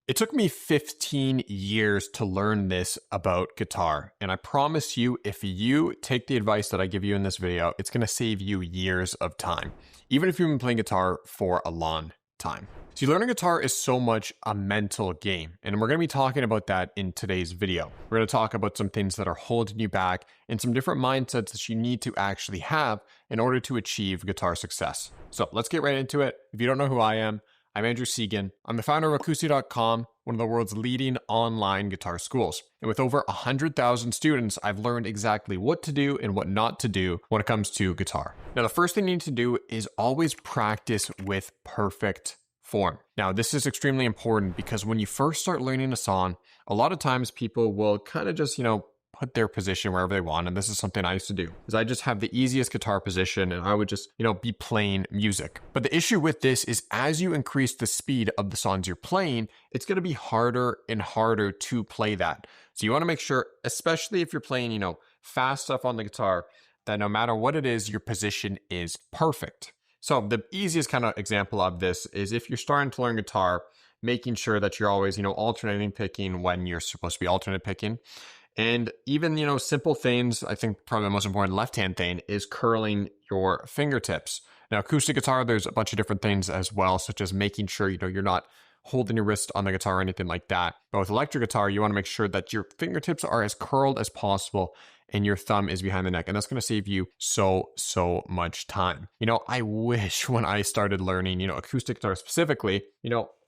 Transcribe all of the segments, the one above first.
It took me 15 years to learn this about guitar, and I promise you, if you take the advice that I give you in this video, it's going to save you years of time, even if you've been playing guitar for a long time. See, learning guitar is so much a mental game, and we're going to be talking about that in today's video. We're going to talk about some things that are holding you back and some different mindsets that you need to actually have in order to achieve guitar success. So let's get right into it. If you don't know who I am, I'm Andrew Segan. I'm the founder of Acoustic.com, one of the world's leading online guitar schools. And with over 100,000 students, I've learned exactly what to do and what not to do when it comes to guitar. Now, the first thing you need to do is always practice with perfect form. Now, this is extremely important because when you first start learning a song, a lot of times people will kind of just, put their position wherever they want. And this is something I used to do, is I just have the easiest guitar position and I would just, be playing music. But the issue with this is as you increase the speed of the songs you're playing, it's going to be harder and harder to play that. So you want to make sure, especially if you're playing, fast stuff on the guitar, that no matter what it is, your position is perfect. So the easiest kind of example of this is if you're starting to learn guitar, making sure that you're always, alternating picking when you're supposed to be alternate picking. And even, simple things, I think probably the most important left-hand thing is curling your fingertips. Now, acoustic guitar, there's a bunch of different things as well, such as making sure, you're not holding your wrist on the guitar or anything like that. But with electric guitar, you want to make sure that your fingertips are as curled as possible and your thumb is behind the neck. And that's going to save you so much time. I wish when I started learning, acoustic guitar specifically,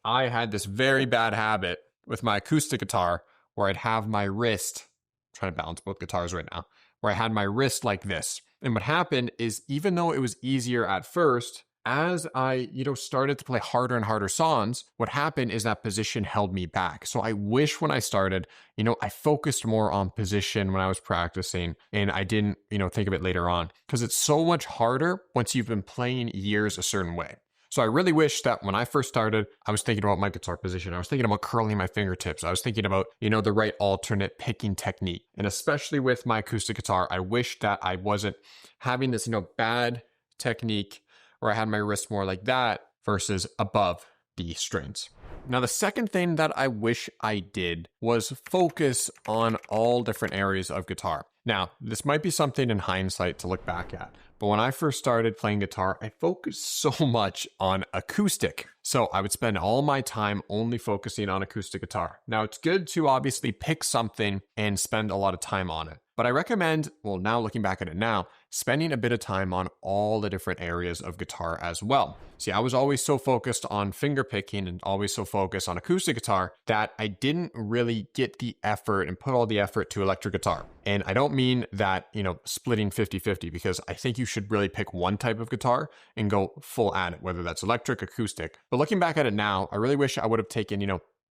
I had this very bad habit with my acoustic guitar where I'd have my wrist, trying to balance both guitars right now, where I had my wrist like this. And what happened is, even though it was easier at first, as I, started to play harder and harder songs, what happened is that position held me back. So I wish when I started, I focused more on position when I was practicing and I didn't, think of it later on, because it's so much harder once you've been playing years a certain way. So I really wish that when I first started, I was thinking about my guitar position. I was thinking about curling my fingertips. I was thinking about, the right alternate picking technique. And especially with my acoustic guitar, I wish that I wasn't having this, bad technique where I had my wrist more like that versus above the strings. Now, the second thing that I wish I did was focus on all different areas of guitar. Now, this might be something in hindsight to look back at, but when I first started playing guitar, I focused so much on acoustic. So I would spend all my time only focusing on acoustic guitar. Now, it's good to obviously pick something and spend a lot of time on it. But I recommend, now looking back at it now, spending a bit of time on all the different areas of guitar as well. See, I was always so focused on finger picking and always so focused on acoustic guitar that I didn't really get the effort and put all the effort to electric guitar. And I don't mean that, splitting 50-50, because I think you should really pick one type of guitar and go full at it, whether that's electric, acoustic. But looking back at it now, I really wish I would have taken,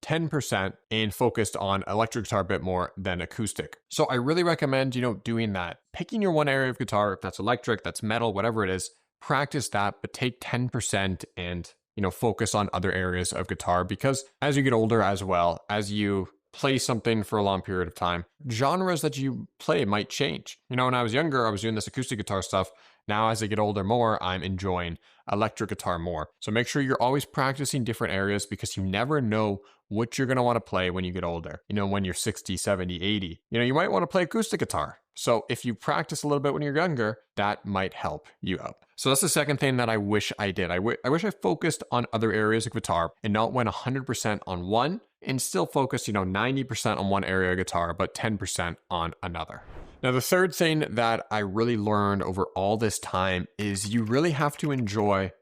10% and focused on electric guitar a bit more than acoustic. So I really recommend, doing that. Picking your one area of guitar, if that's electric, that's metal, whatever it is, practice that, but take 10% and, focus on other areas of guitar, because as you get older as well, as you play something for a long period of time, genres that you play might change. When I was younger, I was doing this acoustic guitar stuff. Now, as I get older more, I'm enjoying electric guitar more. So make sure you're always practicing different areas, because you never know what you're going to want to play when you get older. When you're 60, 70, 80, you might want to play acoustic guitar. So if you practice a little bit when you're younger, that might help you out. So that's the second thing that I wish I did. I wish I focused on other areas of guitar and not went 100% on one and still focused, 90% on one area of guitar, but 10% on another. Now, the third thing that I really learned over all this time is you really have to enjoy,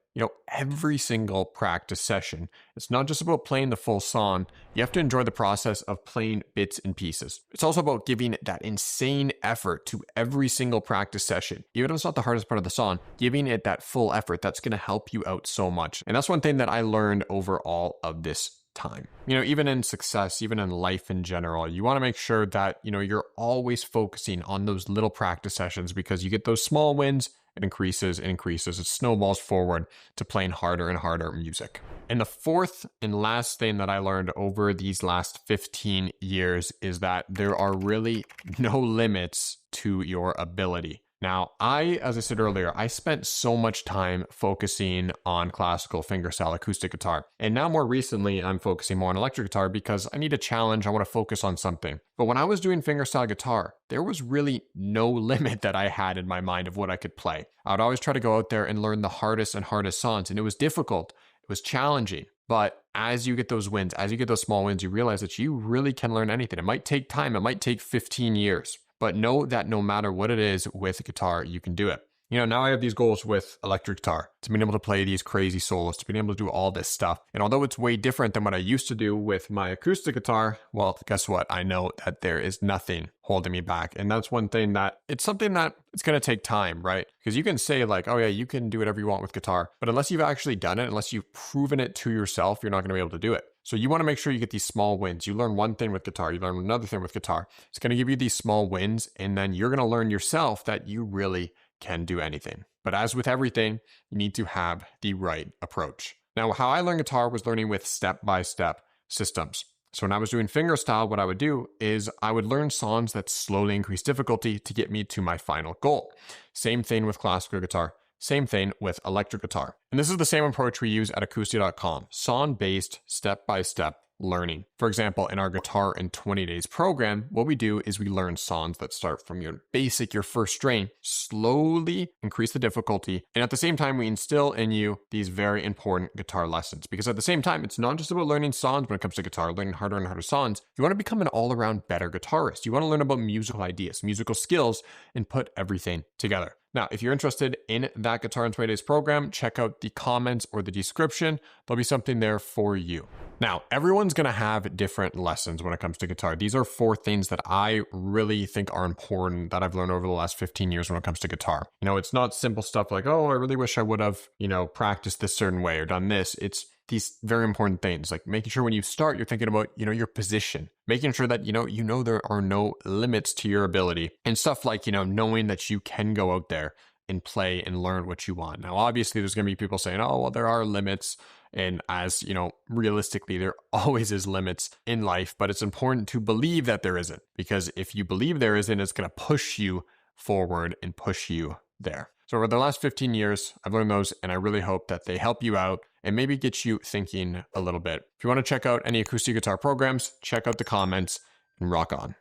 every single practice session. It's not just about playing the full song. You have to enjoy the process of playing bits and pieces. It's also about giving that insane effort to every single practice session. Even if it's not the hardest part of the song, giving it that full effort, that's going to help you out so much. And that's one thing that I learned over all of this time. Even in success, even in life in general, you want to make sure that, you're always focusing on those little practice sessions, because you get those small wins, it increases, it snowballs forward to playing harder and harder music. And the fourth and last thing that I learned over these last 15 years is that there are really no limits to your ability. Now, as I said earlier, I spent so much time focusing on classical fingerstyle acoustic guitar. And now more recently, I'm focusing more on electric guitar because I need a challenge. I want to focus on something. But when I was doing fingerstyle guitar, there was really no limit that I had in my mind of what I could play. I would always try to go out there and learn the hardest and hardest songs, and it was difficult. It was challenging. But as you get those wins, as you get those small wins, you realize that you really can learn anything. It might take time. It might take 15 years. But know that no matter what it is with guitar, you can do it. Now I have these goals with electric guitar, to being able to play these crazy solos, to being able to do all this stuff. And although it's way different than what I used to do with my acoustic guitar, well, guess what? I know that there is nothing holding me back. And that's one thing that it's something that it's going to take time, right? Because you can say like, oh yeah, you can do whatever you want with guitar. But unless you've actually done it, unless you've proven it to yourself, you're not going to be able to do it. So you want to make sure you get these small wins. You learn one thing with guitar, you learn another thing with guitar. It's going to give you these small wins, and then you're going to learn yourself that you really can do anything. But as with everything, you need to have the right approach. Now, how I learned guitar was learning with step-by-step systems. So when I was doing fingerstyle, what I would do is I would learn songs that slowly increase difficulty to get me to my final goal. Same thing with classical guitar. Same thing with electric guitar. And this is the same approach we use at acoustic.com, song-based, step-by-step learning. For example, in our Guitar in 20 Days program, what we do is we learn songs that start from your basic, your first string, slowly increase the difficulty, and at the same time, we instill in you these very important guitar lessons. Because at the same time, it's not just about learning songs when it comes to guitar, learning harder and harder songs. You want to become an all-around better guitarist. You want to learn about musical ideas, musical skills, and put everything together. Now, if you're interested in that Guitar in 20 Days program, check out the comments or the description. There'll be something there for you. Now, everyone's going to have different lessons when it comes to guitar. These are 4 things that I really think are important that I've learned over the last 15 years when it comes to guitar. It's not simple stuff like, oh, I really wish I would have, practiced this certain way or done this. It's these very important things, like making sure when you start, you're thinking about, your position, making sure that, there are no limits to your ability, and stuff like, knowing that you can go out there and play and learn what you want. Now, obviously there's going to be people saying, oh, well, there are limits. And as realistically, there always is limits in life, but it's important to believe that there isn't, because if you believe there isn't, it's going to push you forward and push you there. So over the last 15 years, I've learned those, and I really hope that they help you out and maybe get you thinking a little bit. If you want to check out any acoustic guitar programs, check out the comments and rock on.